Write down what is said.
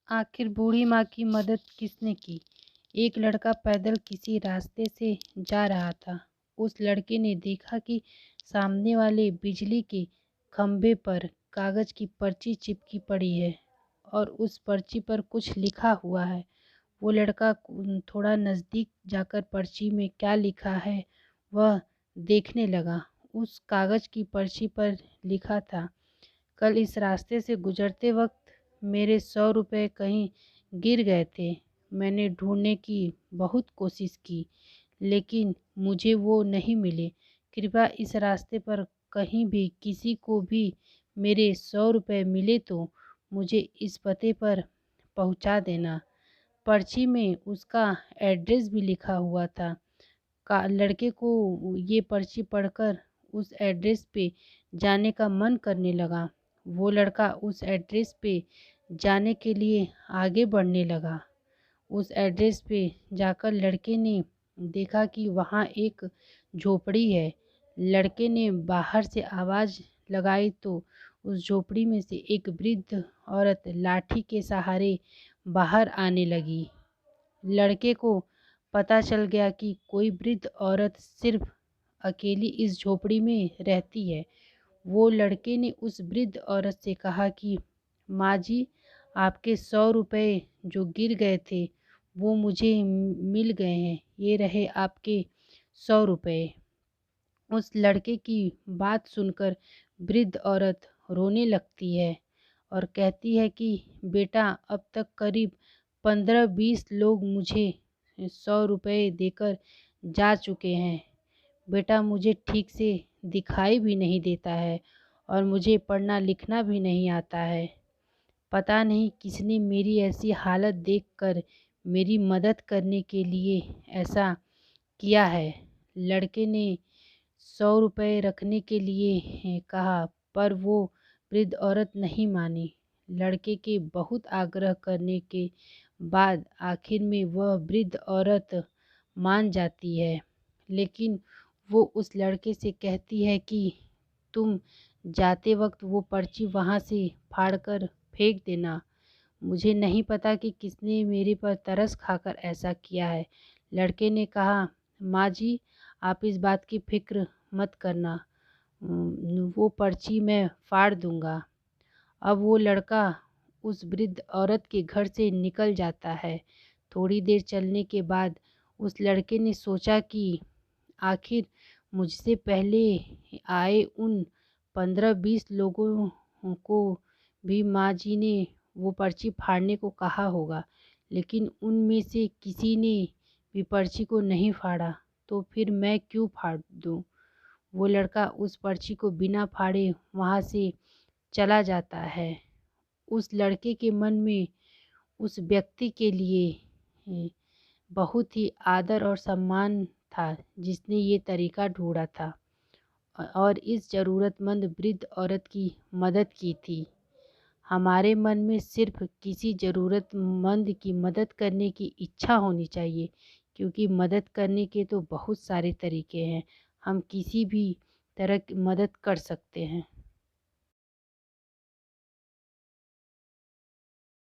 आखिर बूढ़ी माँ की मदद किसने की। एक लड़का पैदल किसी रास्ते से जा रहा था। उस लड़के ने देखा कि सामने वाले बिजली के खंभे पर कागज की पर्ची चिपकी पड़ी है और उस पर्ची पर कुछ लिखा हुआ है। वो लड़का थोड़ा नज़दीक जाकर पर्ची में क्या लिखा है वह देखने लगा। उस कागज की पर्ची पर लिखा था, कल इस रास्ते से गुजरते वक्त मेरे 100 रुपये कहीं गिर गए थे। मैंने ढूंढने की बहुत कोशिश की लेकिन मुझे वो नहीं मिले। कृपया इस रास्ते पर कहीं भी किसी को भी मेरे 100 रुपये मिले तो मुझे इस पते पर पहुंचा देना। पर्ची में उसका एड्रेस भी लिखा हुआ था। लड़के को ये पर्ची पढ़कर उस एड्रेस पे जाने का मन करने लगा। वो लड़का उस एड्रेस पे जाने के लिए आगे बढ़ने लगा। उस एड्रेस पे जाकर लड़के ने देखा कि वहाँ एक झोपड़ी है। लड़के ने बाहर से आवाज़ लगाई तो उस झोपड़ी में से एक वृद्ध औरत लाठी के सहारे बाहर आने लगी। लड़के को पता चल गया कि कोई वृद्ध औरत सिर्फ अकेली इस झोपड़ी में रहती है। वो लड़के ने उस वृद्ध औरत से कहा कि माँ जी, आपके 100 रुपये जो गिर गए थे वो मुझे मिल गए हैं। ये रहे आपके 100 रुपये। उस लड़के की बात सुनकर वृद्ध औरत रोने लगती है और कहती है कि बेटा, अब तक करीब 15-20 लोग मुझे 100 रुपये देकर जा चुके हैं। बेटा, मुझे ठीक से दिखाई भी नहीं देता है और मुझे पढ़ना लिखना भी नहीं आता है। पता नहीं किसने मेरी ऐसी हालत देखकर मेरी मदद करने के लिए ऐसा किया है। लड़के ने 100 रुपये रखने के लिए कहा पर वो वृद्ध औरत नहीं मानी। लड़के के बहुत आग्रह करने के बाद आखिर में वह वृद्ध औरत मान जाती है, लेकिन वो उस लड़के से कहती है कि तुम जाते वक्त वो पर्ची वहाँ से फाड़कर फेंक देना। मुझे नहीं पता कि किसने मेरे पर तरस खाकर ऐसा किया है। लड़के ने कहा, माँ जी, आप इस बात की फिक्र मत करना, वो पर्ची मैं फाड़ दूंगा। अब वो लड़का उस वृद्ध औरत के घर से निकल जाता है। थोड़ी देर चलने के बाद उस लड़के ने सोचा कि आखिर मुझसे पहले आए उन 15-20 लोगों को भी माँ जी ने वो पर्ची फाड़ने को कहा होगा, लेकिन उनमें से किसी ने भी पर्ची को नहीं फाड़ा, तो फिर मैं क्यों फाड़ दूँ। वो लड़का उस पर्ची को बिना फाड़े वहाँ से चला जाता है। उस लड़के के मन में उस व्यक्ति के लिए बहुत ही आदर और सम्मान था जिसने ये तरीका ढूंढा था और इस ज़रूरतमंद वृद्ध औरत की मदद की थी। हमारे मन में सिर्फ किसी ज़रूरतमंद की मदद करने की इच्छा होनी चाहिए, क्योंकि मदद करने के तो बहुत सारे तरीके हैं। हम किसी भी तरह की मदद कर सकते हैं।